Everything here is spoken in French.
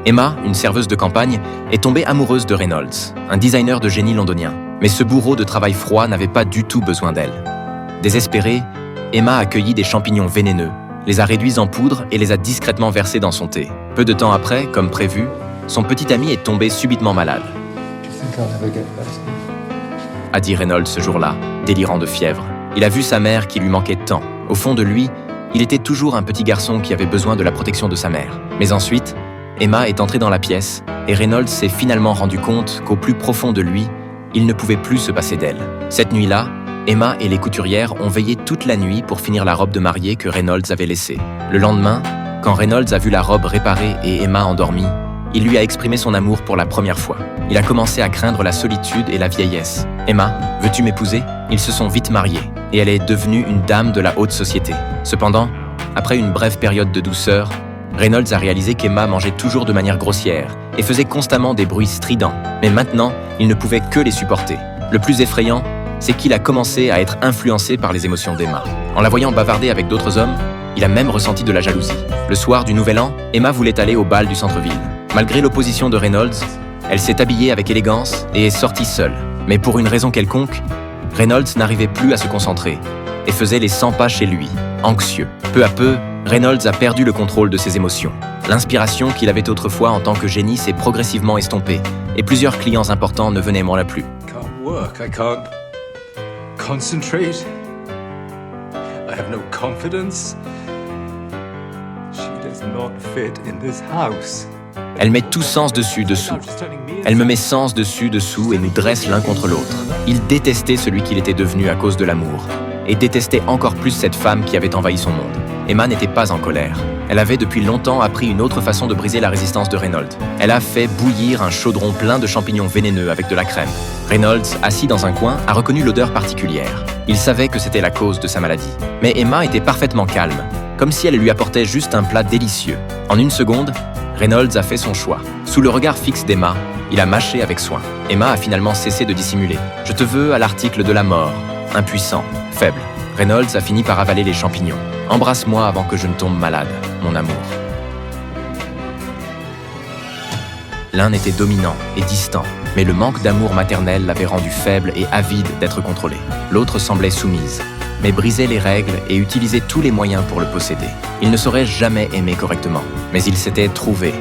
Emma, une serveuse de campagne, est tombée amoureuse de Reynolds, un designer de génie londonien. Mais ce bourreau de travail froid n'avait pas du tout besoin d'elle. Désespérée, Emma a cueilli des champignons vénéneux, les a réduits en poudre et les a discrètement versés dans son thé. Peu de temps après, comme prévu, son petit ami est tombé subitement malade, a dit Reynolds ce jour-là, délirant de fièvre. Il a vu sa mère qui lui manquait tant. Au fond de lui, il était toujours un petit garçon qui avait besoin de la protection de sa mère. Mais ensuite, Emma est entrée dans la pièce et Reynolds s'est finalement rendu compte qu'au plus profond de lui, il ne pouvait plus se passer d'elle. Cette nuit-là, Emma et les couturières ont veillé toute la nuit pour finir la robe de mariée que Reynolds avait laissée. Le lendemain, quand Reynolds a vu la robe réparée et Emma endormie, il lui a exprimé son amour pour la première fois. Il a commencé à craindre la solitude et la vieillesse. « Emma, veux-tu m'épouser ?» Ils se sont vite mariés et elle est devenue une dame de la haute société. Cependant, après une brève période de douceur, Reynolds a réalisé qu'Emma mangeait toujours de manière grossière et faisait constamment des bruits stridents. Mais maintenant, il ne pouvait que les supporter. Le plus effrayant, c'est qu'il a commencé à être influencé par les émotions d'Emma. En la voyant bavarder avec d'autres hommes, il a même ressenti de la jalousie. Le soir du Nouvel An, Emma voulait aller au bal du centre-ville. Malgré l'opposition de Reynolds, elle s'est habillée avec élégance et est sortie seule. Mais pour une raison quelconque, Reynolds n'arrivait plus à se concentrer et faisait les 100 pas chez lui, anxieux. Peu à peu, Reynolds a perdu le contrôle de ses émotions. L'inspiration qu'il avait autrefois en tant que génie s'est progressivement estompée et plusieurs clients importants ne venaient moins plus. Can't work, I can't concentrate. I have no confidence. She does not fit in this house. Elle met tout sens dessus-dessous. Elle me met sens dessus-dessous et nous dresse l'un contre l'autre. Il détestait celui qu'il était devenu à cause de l'amour et détestait encore plus cette femme qui avait envahi son monde. Emma n'était pas en colère. Elle avait depuis longtemps appris une autre façon de briser la résistance de Reynolds. Elle a fait bouillir un chaudron plein de champignons vénéneux avec de la crème. Reynolds, assis dans un coin, a reconnu l'odeur particulière. Il savait que c'était la cause de sa maladie. Mais Emma était parfaitement calme, comme si elle lui apportait juste un plat délicieux. En une seconde, Reynolds a fait son choix. Sous le regard fixe d'Emma, il a mâché avec soin. Emma a finalement cessé de dissimuler. « Je te veux à l'article de la mort, impuissant, faible. » Reynolds a fini par avaler les champignons. « Embrasse-moi avant que je ne tombe malade, mon amour. » L'un était dominant et distant, mais le manque d'amour maternel l'avait rendu faible et avide d'être contrôlé. L'autre semblait soumise, mais brisait les règles et utilisait tous les moyens pour le posséder. Il ne saurait jamais aimer correctement, mais il s'était trouvé,